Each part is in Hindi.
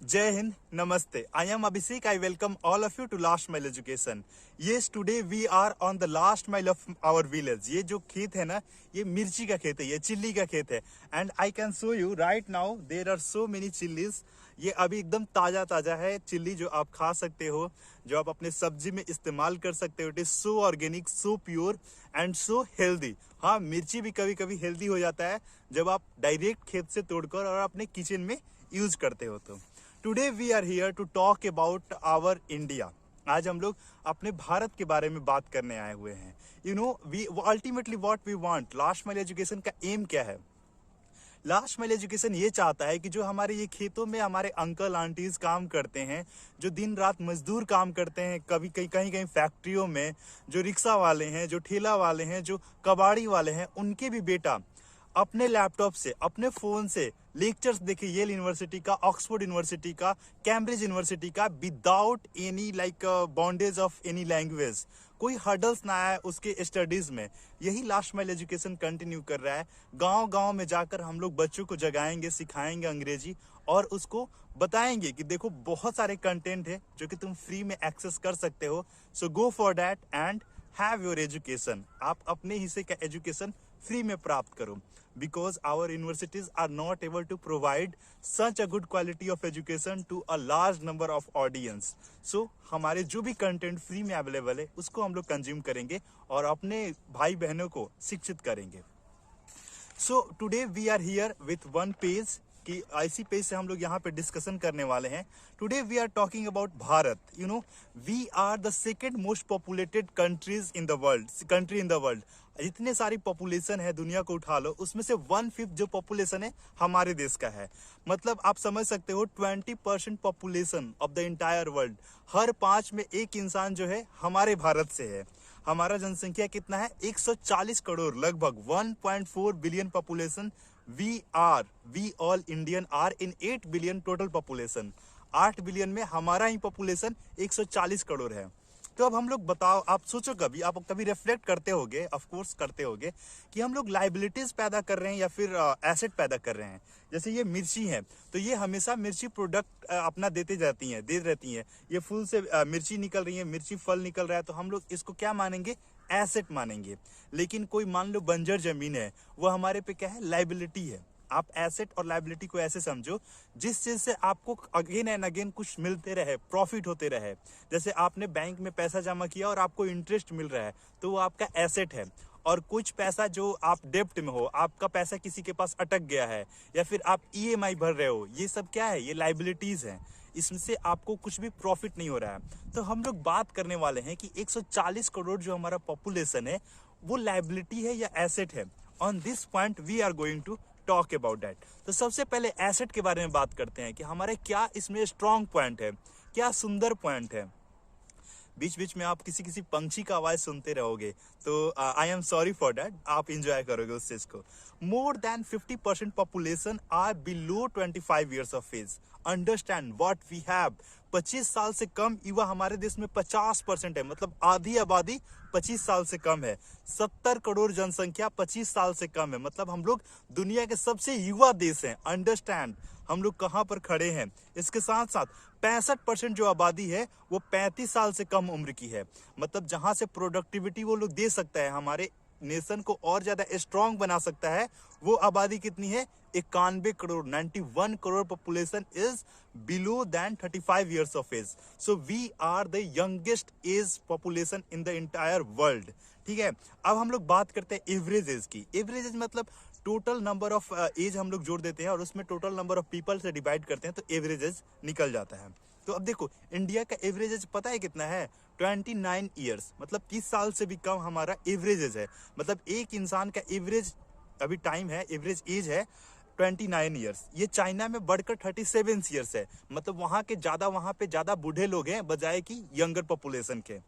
Jai Hind, Namaste. I am Abhishek. I welcome all of you to Last Mile Education. Yes, today we are on the last mile of our village. ये जो खेत है ना, ये मिर्ची का खेत है, ये चिल्ली का खेत है. And I can show you right now there are so many chillies. ये अभी एकदम ताजा ताजा है चिल्ली जो आप खा सकते हो, जो आप अपने सब्जी में इस्तेमाल कर सकते हो. It is so organic, so pure and so healthy. हाँ, मिर्ची भी कभी कभी हेल्दी हो जाता है जब आप डायरेक्ट खेत से तोड़कर और अपने किचन में यूज करते हो. तो today we are here to talk about our India. आज हम लोग अपने भारत के बारे में बात करने आए हुए हैं. You know we ultimately what we want. Last mile education का एम क्या है? लास्ट माइल एजुकेशन ये चाहता है कि जो हमारे ये खेतों में हमारे अंकल आंटीज काम करते हैं, जो दिन रात मजदूर काम करते हैं, कभी कहीं कहीं फैक्ट्रियों में, जो रिक्शा वाले हैं, जो ठेला वाले हैं, जो कबाड़ी वाले हैं, उनके भी बेटा अपने लैपटॉप से, अपने फोन से लेक्चर्स देखे येल यूनिवर्सिटी का, ऑक्सफोर्ड यूनिवर्सिटी का, कैम्ब्रिज यूनिवर्सिटी का, without any bondage of any language. कोई हर्डल्स ना आया उसके स्टडीज में. यही लास्ट माइल एजुकेशन कंटिन्यू कर रहा है. गांव गांव में जाकर हम लोग बच्चों को जगाएंगे, सिखाएंगे अंग्रेजी और उसको बताएंगे कि देखो बहुत सारे कंटेंट है जो कि तुम फ्री में एक्सेस कर सकते हो. So go for that and have your education. आप अपने हिस्से का एजुकेशन फ्री में प्राप्त करो. Because our universities are not able to provide such a good quality of education to a large number of audience. So हमारे जो भी कंटेंट फ्री में अवेलेबल है उसको हम लोग कंज्यूम करेंगे और अपने भाई बहनों को शिक्षित करेंगे. So today we are here with one page कि IC पेज से हम लोग यहाँ पे डिस्कशन करने वाले हैं. Today we are talking about Bharat. You know we are the second most populated country in the world. इतने सारी पॉपुलेशन है, दुनिया को उठा लो, उसमें से 1/5 जो पॉपुलेशन है हमारे देश का है. मतलब आप समझ सकते हो 20% population of the entire world. हर 5 में एक इंसान जो है हमारे भारत से है. हमारा जनसंख्या कितना है? 140 करोड़, लगभग 1.4 billion population. We all Indian are in 8 billion total population. 8 billion में हमारा ही पॉपुलेशन 140 करोड़ है. तो अब हम लोग बताओ, आप सोचो कभी, आप कभी रिफ्लेक्ट करते होगे, ऑफ कोर्स करते होगे, कि हम लोग लाइबिलिटीज पैदा कर रहे हैं या फिर एसेट पैदा कर रहे हैं. जैसे ये मिर्ची है तो ये हमेशा मिर्ची प्रोडक्ट अपना दे रहती हैं. ये फूल से मिर्ची निकल रही है, मिर्ची फल निकल रहा है, तो हम लोग इसको क्या मानेंगे? एसेट मानेंगे. लेकिन कोई मान लो बंजर जमीन है, वो हमारे पे क्या है? लाइबिलिटी है. आप एसेट और लाइबिलिटी को ऐसे समझो जिस चीज से आपको अगेन एंड अगेन कुछ मिलते रहे, प्रॉफिट होते रहे. जैसे आपने बैंक में पैसा जमा किया और आपको इंटरेस्ट मिल रहा है तो वो आपका एसेट है. और कुछ पैसा जो आप डेप्ट में हो, आपका पैसा किसी के पास अटक गया है या फिर आप EMI भर रहे हो, ये सब क्या है? ये लाइबिलिटीज हैं. इसमें से आपको कुछ भी प्रॉफिट नहीं हो रहा है. तो हम लोग बात करने वाले हैं कि 140 करोड़ जो हमारा पॉपुलेशन है वो लाइबिलिटी है या एसेट है. On this point we are going to talk about that. तो सबसे पहले एसेट के बारे में बात करते हैं कि हमारे क्या इसमें स्ट्रॉन्ग पॉइंट है, क्या सुंदर पॉइंट है. बीच बीच में आप किसी किसी पंछी का आवाज सुनते रहोगे तो I am sorry for that. आप इंजॉय करोगे उस चीज को. More than 50% population are below 25 years of age. Understand what we have. 25 साल से कम युवा हमारे देश में 50% है. मतलब आधी आबादी 25 साल से कम है. 70 करोड़ जनसंख्या 25 साल से कम है. मतलब हम लोग दुनिया के सबसे युवा देश हैं. अंडरस्टैंड हम लोग कहां पर खड़े हैं. इसके साथ साथ 65% जो आबादी है वो 35 साल से कम उम्र की है. मतलब जहां से प्रोडक्टिविटी वो लोग दे सकता है, हमारे नेशन को और ज्यादा स्ट्रांग बना सकता है, वो आबादी कितनी है? 91 crore. 91 crore population is below than 35 years of age. So we are the youngest age population in the entire world. ठीक है, अब हम लोग बात करते हैं एवरेज एज की. एवरेज एज मतलब टोटल नंबर ऑफ एज हम लोग जोड़ देते हैं और उसमें टोटल नंबर ऑफ पीपल से डिवाइड करते हैं तो एवरेज एज निकल जाता है. तो अब देखो इंडिया का एवरेज एज पता है कितना है? 29 ईयर्स. मतलब 30 साल से भी कम हमारा एवरेज एज है. मतलब एक इंसान का एवरेज अभी टाइम है, एवरेज एज है 29 ईयर्स. ये चाइना में बढ़कर 37 ईयर्स है. मतलब वहां पे ज्यादा बूढ़े लोग हैं बजाय कि यंगर पॉपुलेशन के.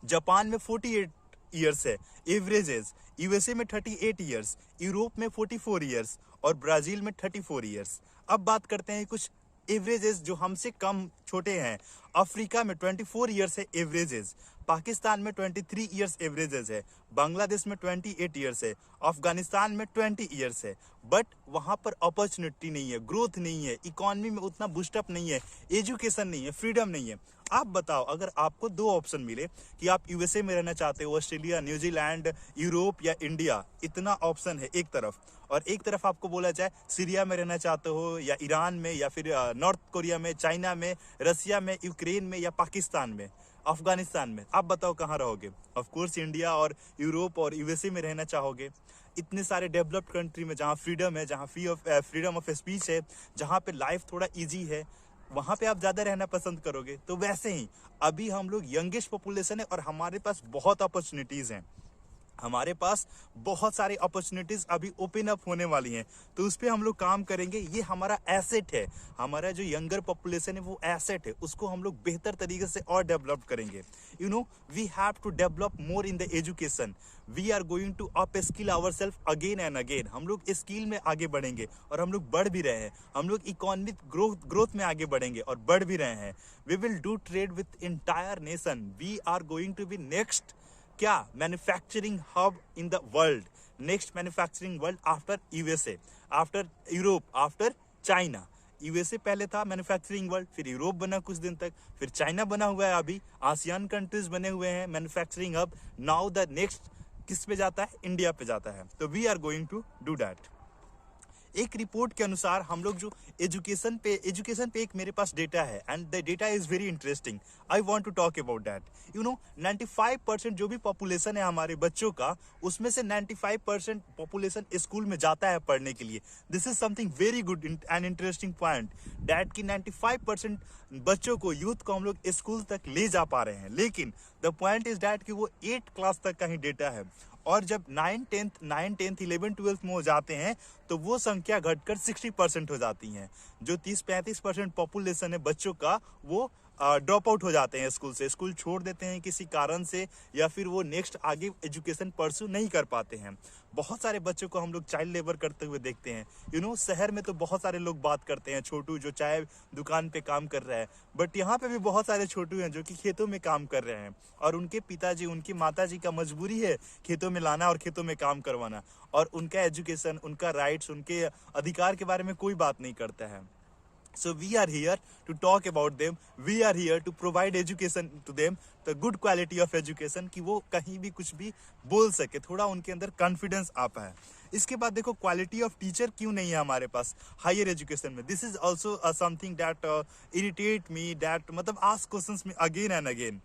जापान में 48 ईयर्स है एवरेज एज. USA में 38 ईयर्स, यूरोप में 44 ईयर्स और ब्राजील में 34 ईयर्स. अब बात करते हैं कुछ एवरेज एज जो हमसे कम छोटे हैं. अफ्रीका में 24 ईयर्स है एवरेज एज. पाकिस्तान में 23 ईयर्स एवरेज एज है, बांग्लादेश में 28 ईयर्स है, अफगानिस्तान में 20 ईयर्स है। बट वहां पर अपॉर्चुनिटी नहीं है, ग्रोथ नहीं है, इकोनॉमी में उतना बूस्टअप नहीं है, एजुकेशन नहीं है, फ्रीडम नहीं है। आप बताओ, अगर आपको दो ऑप्शन मिले कि आप यूएसए में रहना चाहते हो, ऑस्ट्रेलिया, न्यूजीलैंड, यूरोप या इंडिया, इतना ऑप्शन है एक तरफ, और एक तरफ आपको बोला जाए सीरिया में रहना चाहते हो या ईरान में या फिर नॉर्थ कोरिया में, चाइना में, रसिया में, यूक्रेन में या पाकिस्तान में, अफगानिस्तान में, आप बताओ कहाँ रहोगे? ऑफ कोर्स इंडिया और यूरोप और यूएसए में रहना चाहोगे। इतने सारे डेवलप्ड कंट्री में जहाँ फ्रीडम है, जहाँ फ्रीडम ऑफ स्पीच है, जहाँ पे लाइफ थोड़ा इजी है, वहां पे आप ज्यादा रहना पसंद करोगे। तो वैसे ही अभी हम लोग यंगेस्ट पॉपुलेशन है और हमारे पास बहुत अपॉर्चुनिटीज हैं, हमारे पास बहुत सारी अपॉर्चुनिटीज अभी ओपन अप होने वाली हैं, तो उस पर हम लोग काम करेंगे। ये हमारा एसेट है, हमारा जो यंगर पॉपुलेशन है वो एसेट है, उसको हम लोग बेहतर तरीके से और डेवलप करेंगे। You know, we have to develop more in the education, we are going to upskill our self again and again. हम लोग स्किल में आगे बढ़ेंगे और हम लोग बढ़ भी रहे हैं, हम लोग इकोनॉमिक ग्रोथ में आगे बढ़ेंगे और बढ़ भी रहे हैं। We will do trade with entire nation, we are going to be next क्या manufacturing hub in the world, next manufacturing world after USA, after Europe, after China. USA पहले था मैन्युफैक्चरिंग वर्ल्ड, फिर यूरोप बना कुछ दिन तक, फिर चाइना बना हुआ है, अभी आसियान कंट्रीज बने हुए हैं manufacturing hub. Now the next किस पे जाता है? इंडिया पे जाता है। तो we are going to do that. एक रिपोर्ट के अनुसार हम लोग जो एजुकेशन पे एक मेरे पास डेटा है, and the data is very interesting, I want to talk about that. You know, 95% जो भी पॉपुलेशन है हमारे बच्चों का, उसमें से 95% पॉपुलेशन स्कूल में जाता है पढ़ने के लिए। This is something very good and interesting point, that कि 95% बच्चों को, यूथ को हम लोग स्कूल तक ले जा पा रहे हैं। लेकिन द पॉइंट इज दैट कि वो 8 क्लास तक का ही डेटा है, और जब 9, 10, 11, 12 में हो जाते हैं तो वो संख्या घटकर 60% हो जाती है। जो 30-35% पॉपुलेशन है बच्चों का, वो ड्रॉप आउट हो जाते हैं स्कूल से, स्कूल छोड़ देते हैं किसी कारण से, या फिर वो नेक्स्ट आगे एजुकेशन परस्यू नहीं कर पाते हैं। बहुत सारे बच्चों को हम लोग चाइल्ड लेबर करते हुए देखते हैं। यू नो, शहर में तो बहुत सारे लोग बात करते हैं, छोटू जो चाय दुकान पे काम कर रहा है, बट यहाँ पे भी बहुत सारे छोटू हैं जो कि खेतों में काम कर रहे हैं, और उनके पिताजी, उनकी माताजी का मजबूरी है खेतों में लाना और खेतों में काम करवाना, और उनका एजुकेशन, उनका राइट्स, उनके अधिकार के बारे में कोई बात नहीं करता है। So we are here to talk about them. We are here to provide education to them, the good quality of education, कि वो कहीं भी कुछ भी बोल सके, थोड़ा उनके अंदर कॉन्फिडेंस आ पाए। इसके बाद देखो, क्वालिटी ऑफ टीचर क्यों नहीं है हमारे पास हायर एजुकेशन में। This is also something that irritate me, that मतलब आस्क क्वेश्चंस में अगेन एंड अगेन।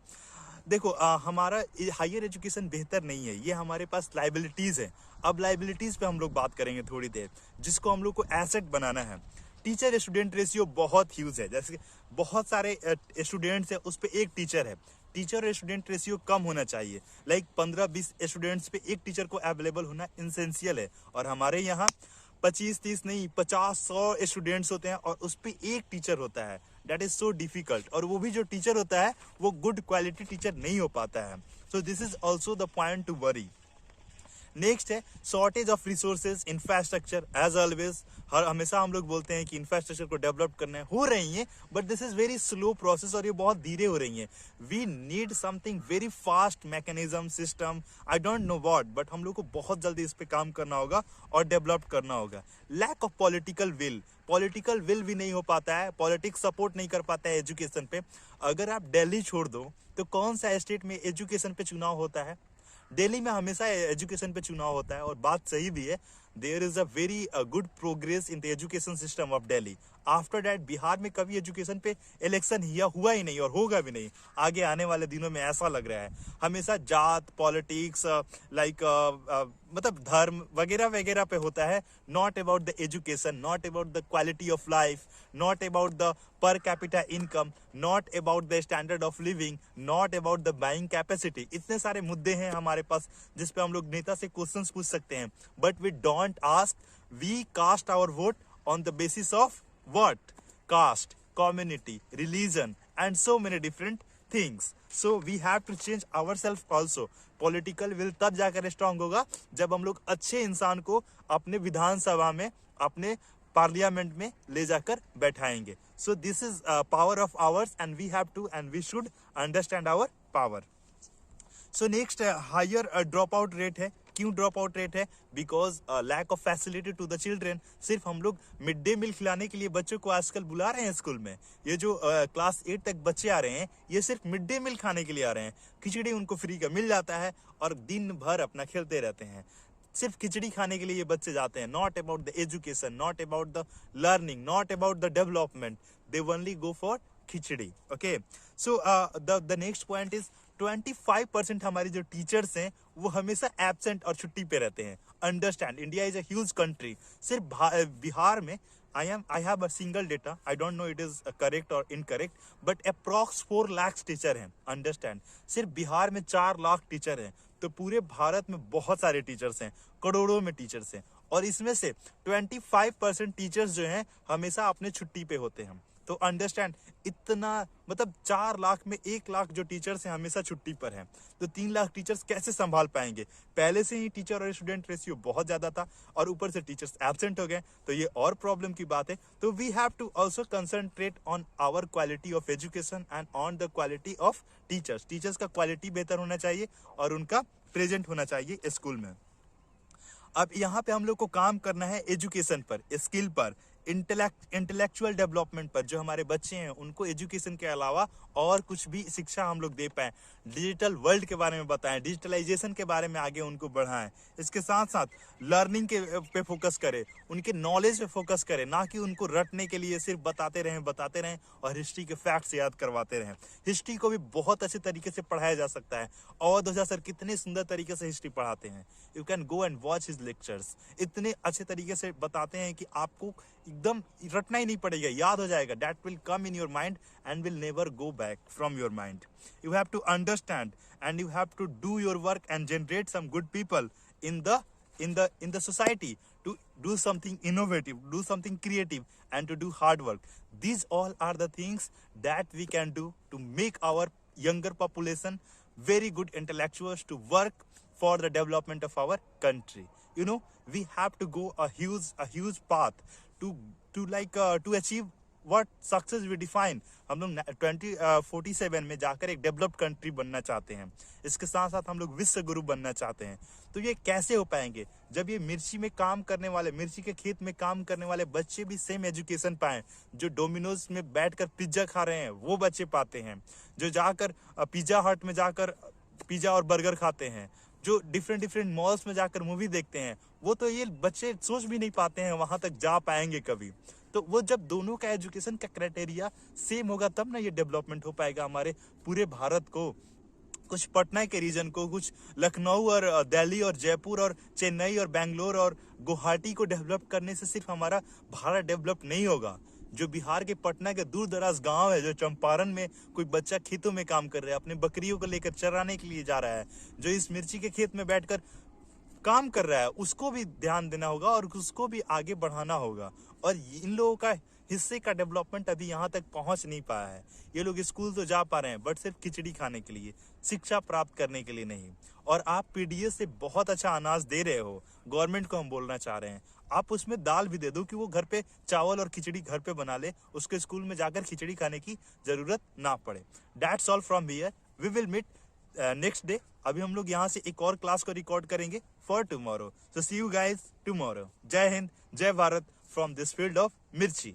देखो, हमारा हायर एजुकेशन बेहतर नहीं है, ये हमारे पास लाइबिलिटीज है। अब लाइबिलिटीज पे हम लोग बात करेंगे थोड़ी देर, जिसको हम लोग को एसेट बनाना है। टीचर स्टूडेंट रेशियो बहुत ह्यूज है, जैसे बहुत सारे स्टूडेंट्स है, उस पे एक टीचर है। टीचर स्टूडेंट रेशियो कम होना चाहिए, लाइक 15-20 स्टूडेंट्स पे एक टीचर को अवेलेबल होना इंसेंशियल है। और हमारे यहाँ 25-30 नहीं, 50-100 स्टूडेंट्स होते हैं और उस पे एक टीचर होता है। दैट इज सो डिफिकल्ट, और वो भी जो टीचर होता है वो गुड क्वालिटी टीचर नहीं हो पाता है। So this is also the point to worry. Next है shortage of resources, infrastructure. As always, हमेशा हम लोग बोलते हैं कि इंफ्रास्ट्रक्चर को डेवलप करना है, हो रही है, but this is very slow process और ये बहुत धीरे हो रही है। We need something very fast mechanism, system, I don't know what, but हम लोग को बहुत जल्दी इस पे काम करना होगा और डेवलप करना होगा। Lack of political will, political will भी नहीं हो पाता है, पॉलिटिक्स सपोर्ट नहीं कर पाता है एजुकेशन पे। अगर आप दिल्ली छोड़ दो तो कौन सा स्टेट में एजुकेशन पे चुनाव होता है? दिल्ली में हमेशा एजुकेशन पे चुनाव होता है, और बात सही भी है। There is a very good progress in the education system of Delhi. After that Bihar में कभी एजुकेशन पे इलेक्शन हुआ ही नहीं और होगा भी नहीं। आगे आने वाले दिनों में ऐसा लग रहा है, हमेशा जात पॉलिटिक्स, लाइक मतलब धर्म वगैरह वगैरह पे होता है। Not about the education, not about the quality of life, not about the per capita income, not about the standard of living, not about the buying capacity. इतने सारे मुद्दे हैं हमारे पास जिस पे हम लोग नेता से क्वेश्चंस पूछ सकते हैं, but we don't ask. We cast our vote on the basis of what? Caste, community, religion, and so many different things. So we have to change ourselves also. Political will तब जाकर स्ट्रांग होगा जब हम लोग अच्छे इंसान को अपने विधानसभा में, अपने पार्लियामेंट में ले जाकर बैठाएंगे। So this is power of ours, and we have to and we should understand our power. So next higher drop out rate है। क्यों ड्रॉप आउट रेट है? Because lack of facility to the children. सिर्फ हम लोग मिड डे मील खिलाने के लिए बच्चों को आजकल बुला रहे हैं स्कूल में। ये जो क्लास 8 तक बच्चे आ रहे हैं, ये सिर्फ मिड डे मील खाने के लिए आ रहे हैं। खिचड़ी उनको फ्री का मिल जाता है और दिन भर अपना खेलते रहते हैं। सिर्फ खिचड़ी खाने के लिए ये बच्चे जाते हैं। Not about the education, not about the learning, not about the development, they only go for khichdi. Okay, so the next point is 25% हमारी जो टीचर्स हैं वो हमेशा एब्सेंट और छुट्टी पे रहते हैं। Understand, India is a huge country. सिर्फ बिहार में I have a single data. I don't know it is correct or incorrect, but approx 4 lakhs teacher हैं। अंडरस्टैंड, सिर्फ बिहार में 4 लाख टीचर हैं। तो पूरे भारत में बहुत सारे टीचर्स हैं, करोड़ों में टीचर्स हैं, और इसमें से 25% टीचर्स जो हैं हमेशा अपने छुट्टी पे होते हैं। तो अंडरस्टैंड, इतना मतलब 4 लाख में 1 लाख जो टीचर्स हैं हमेशा छुट्टी पर हैं। तो 3 लाख टीचर्स कैसे संभाल पाएंगे? पहले से ही टीचर और स्टूडेंट रेशियो बहुत ज्यादा था और ऊपर से टीचर्स एब्सेंट हो गए, तो ये और प्रॉब्लम की बात है। तो we have to also concentrate on our quality of education and on the quality of teachers. Teachers का क्वालिटी बेहतर होना चाहिए और उनका प्रेजेंट होना चाहिए स्कूल में। अब यहाँ पे हम लोग को काम करना है एजुकेशन पर, स्किल पर, इंटेलेक्चुअल डेवलपमेंट पर। जो हमारे बच्चे हैं उनको एजुकेशन के अलावा और कुछ भी शिक्षा हम लोग दे पाएं। डिजिटल वर्ल्ड के बारे में बताएं, डिजिटलाइजेशन के बारे में आगे उनको बढ़ाएं। इसके साथ साथ लर्निंग के पे फोकस करें, उनके नॉलेज पे फोकस करें, ना कि उनको रटने के लिए सिर्फ बताते रहें और हिस्ट्री के फैक्ट्स याद करवाते रहें। हिस्ट्री को भी बहुत अच्छे तरीके से पढ़ाया जा सकता है। अवध ओझा सर कितने सुंदर तरीके से हिस्ट्री पढ़ाते हैं। You can go and watch his lectures. इतने अच्छे तरीके से बताते हैं कि आपको एकदम रटना ही नहीं पड़ेगा, याद हो जाएगा। That will come in your mind and will never go back from your mind. You have to understand and you have to do your work and generate some good people in the society to do something innovative, do something creative, and to do hard work. These all are the things that we can do to make our younger population very good intellectuals to work for the development of our country. You know, we have to go a huge path to achieve what success we define. हम लोग 2047 में जाकर एक डेवलप्ड कंट्री बनना चाहते हैं। इसके साथ साथ हम लोग विश्व गुरु बनना चाहते हैं। तो ये कैसे हो पाएंगे? जब ये मिर्ची के खेत में काम करने वाले बच्चे भी सेम एजुकेशन पाएं। जो डोमिनोज में बैठकर पिज्जा खा रहे हैं वो बच्चे पाते हैं, जो जाकर पिज्जा हट में जाकर पिज्जा और बर्गर खाते हैं, जो डिफरेंट मॉल्स में जाकर मूवी देखते हैं, वो तो ये बच्चे सोच भी नहीं पाते हैं वहां तक जा पाएंगे कभी। तो वो जब दोनों का एजुकेशन का क्राइटेरिया सेम होगा तब ना ये डेवलपमेंट हो पाएगा हमारे पूरे भारत को। कुछ पटना के रीजन को, कुछ लखनऊ और दिल्ली और जयपुर और चेन्नई और बेंगलोर और गुवाहाटी को डेवलप करने से सिर्फ हमारा भारत डेवलप नहीं होगा। जो बिहार के पटना के दूर दराज गांव है, जो चंपारण में कोई बच्चा खेतों में काम कर रहा है, अपने बकरियों को लेकर चराने के लिए जा रहा है, जो इस मिर्ची के खेत में बैठकर काम कर रहा है, उसको भी ध्यान देना होगा और उसको भी आगे बढ़ाना होगा। और इन लोगों का हिस्से का डेवलपमेंट अभी यहाँ तक पहुंच नहीं पाया है। ये लोग स्कूल तो जा पा रहे हैं बट सिर्फ खिचड़ी खाने के लिए, शिक्षा प्राप्त करने के लिए नहीं। और आप पीडीएस से बहुत अच्छा अनाज दे रहे हो, गवर्नमेंट को हम बोलना चाह रहे हैं, आप उसमें दाल भी दे दो कि वो घर पे चावल और खिचड़ी घर पे बना ले, उसके स्कूल में जाकर खिचड़ी खाने की जरूरत ना पड़े। That's all from here, we will meet next day. अभी हम लोग यहाँ से एक और क्लास को रिकॉर्ड करेंगे for tomorrow. So see you guys tomorrow. जय हिंद, जय Bharat from this field of मिर्ची।